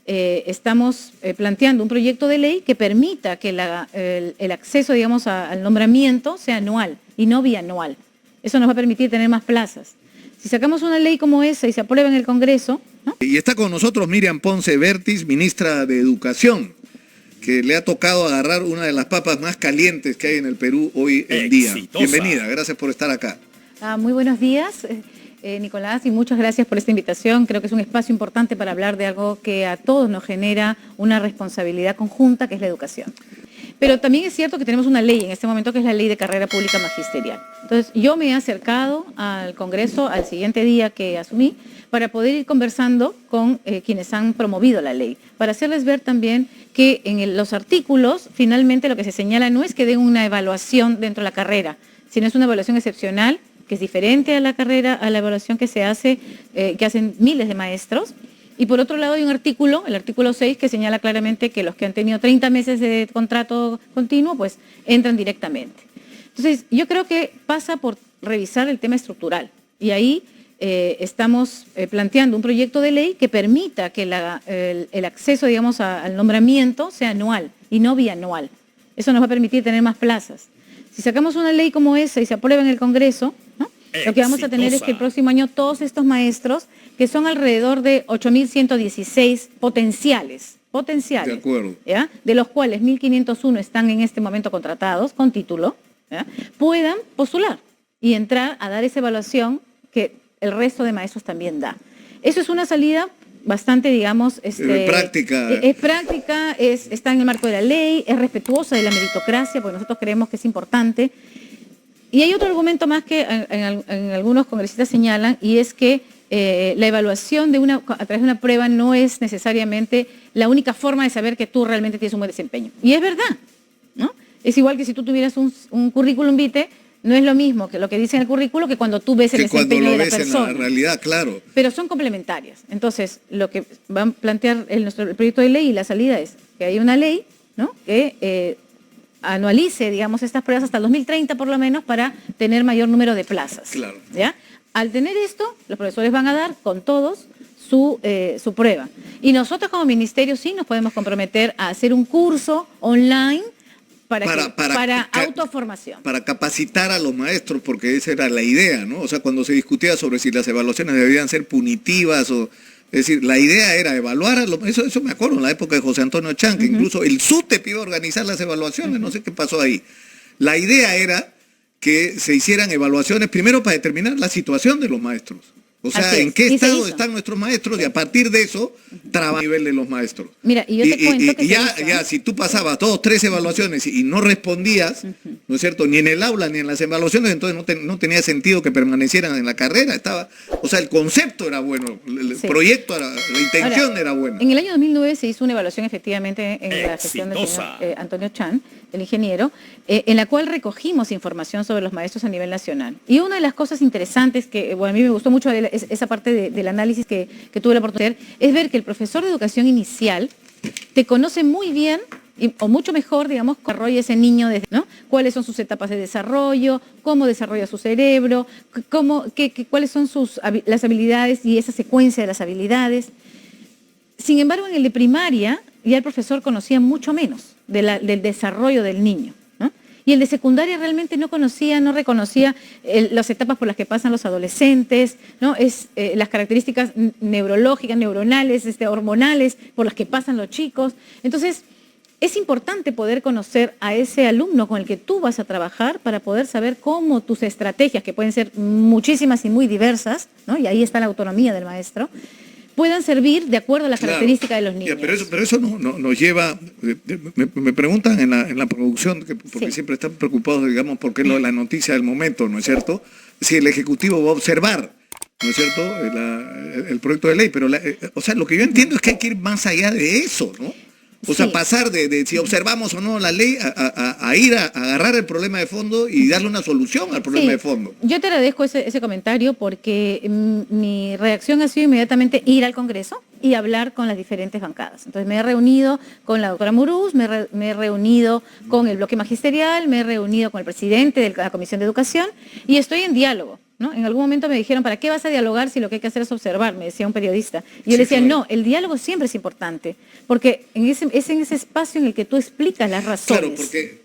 estamos planteando un proyecto de ley que permita que el acceso, digamos, al nombramiento sea anual y no bianual. Eso nos va a permitir tener más plazas. Si sacamos una ley como esa y se aprueba en el Congreso, ¿no? Y está con nosotros Miriam Ponce Vertis, ministra de Educación, que le ha tocado agarrar una de las papas más calientes que hay en el Perú hoy en día. Bienvenida, gracias por estar acá. Muy buenos días, Nicolás, y muchas gracias por esta invitación. Creo que es un espacio importante para hablar de algo que a todos nos genera una responsabilidad conjunta, que es la educación. Pero también es cierto que tenemos una ley en este momento, que es la Ley de Carrera Pública Magisterial. Entonces, yo me he acercado al Congreso al siguiente día que asumí para poder ir conversando con quienes han promovido la ley, para hacerles ver también que en los artículos, finalmente lo que se señala no es que den una evaluación dentro de la carrera, sino es una evaluación excepcional, que es diferente a la carrera, a la evaluación que se hace, que hacen miles de maestros. Y por otro lado hay un artículo, el artículo 6, que señala claramente que los que han tenido 30 meses de contrato continuo, pues entran directamente. Entonces, yo creo que pasa por revisar el tema estructural. Y ahí estamos planteando un proyecto de ley que permita que el acceso, digamos, al nombramiento sea anual y no bianual. Eso nos va a permitir tener más plazas. Si sacamos una ley como esa y se aprueba en el Congreso, ¿no? Lo que vamos a tener es que el próximo año todos estos maestros, que son alrededor de 8.116 potenciales, de acuerdo, ¿ya? De los cuales 1.501 están en este momento contratados con título, ¿ya? Puedan postular y entrar a dar esa evaluación que el resto de maestros también da. Eso es una salida bastante, digamos, práctica. Es práctica, está en el marco de la ley, es respetuosa de la meritocracia, porque nosotros creemos que es importante. Y hay otro argumento más que en algunos congresistas señalan, y es que la evaluación a través de una prueba no es necesariamente la única forma de saber que tú realmente tienes un buen desempeño. Y es verdad, ¿no? Es igual que si tú tuvieras un currículum vitae, no es lo mismo que lo que dice en el currículo que cuando tú ves el desempeño de la persona. En la realidad, claro. Pero son complementarias. Entonces, lo que va a plantear el proyecto de ley y la salida es que hay una ley, ¿no? Que anualice, digamos, estas pruebas hasta el 2030 por lo menos, para tener mayor número de plazas. Claro. ¿Ya? Al tener esto, los profesores van a dar con todos su prueba. Y nosotros como ministerio sí nos podemos comprometer a hacer un curso online para autoformación. Para capacitar a los maestros, porque esa era la idea, ¿no? O sea, cuando se discutía sobre si las evaluaciones debían ser punitivas o... Es decir, la idea era evaluar a los... Eso me acuerdo en la época de José Antonio Chang, que incluso el SUTEP iba a organizar las evaluaciones, no sé qué pasó ahí. La idea era que se hicieran evaluaciones primero para determinar la situación de los maestros. O sea, en qué estado están nuestros maestros y a partir de eso trabajar a nivel de los maestros. Mira, y yo te cuento que ya si tú pasabas 2 o 3 evaluaciones y no respondías, ¿no es cierto? Ni en el aula ni en las evaluaciones, entonces no tenía sentido que permanecieran en la carrera. O sea, el concepto era bueno, el proyecto, la intención era buena. En el año 2009 se hizo una evaluación efectivamente en la gestión del señor Antonio Chan, el ingeniero, en la cual recogimos información sobre los maestros a nivel nacional. Y una de las cosas interesantes que, bueno, a mí me gustó mucho esa parte del análisis que tuve la oportunidad de hacer, es ver que el profesor de educación inicial te conoce muy bien, o mucho mejor, digamos, cómo desarrolla ese niño, ¿no? Cuáles son sus etapas de desarrollo, cómo desarrolla su cerebro, cuáles son las habilidades y esa secuencia de las habilidades. Sin embargo, en el de primaria, ya el profesor conocía mucho menos del desarrollo del niño, ¿no? Y el de secundaria realmente no reconocía las etapas por las que pasan los adolescentes, ¿no? Las características neurológicas, neuronales, hormonales por las que pasan los chicos. Entonces, es importante poder conocer a ese alumno con el que tú vas a trabajar para poder saber cómo tus estrategias, que pueden ser muchísimas y muy diversas, ¿no? Y ahí está la autonomía del maestro, puedan servir de acuerdo a las características de los niños. Pero eso nos lleva, me preguntan en la producción, porque siempre están preocupados, digamos, porque es la noticia del momento, ¿no es cierto? Si el Ejecutivo va a observar, ¿no es cierto?, el proyecto de ley, pero o sea, lo que yo entiendo es que hay que ir más allá de eso, ¿no? O sea, pasar de si observamos o no la ley a ir a agarrar el problema de fondo y darle una solución al problema de fondo. Yo te agradezco ese comentario porque mi reacción ha sido inmediatamente ir al Congreso y hablar con las diferentes bancadas. Entonces me he reunido con la doctora Murús, me he reunido con el bloque magisterial, me he reunido con el presidente de la Comisión de Educación y estoy en diálogo, ¿no? En algún momento me dijeron, ¿para qué vas a dialogar si lo que hay que hacer es observar? Me decía un periodista. Y yo le decía, no, el diálogo siempre es importante, porque es en ese espacio en el que tú explicas las razones. Claro, porque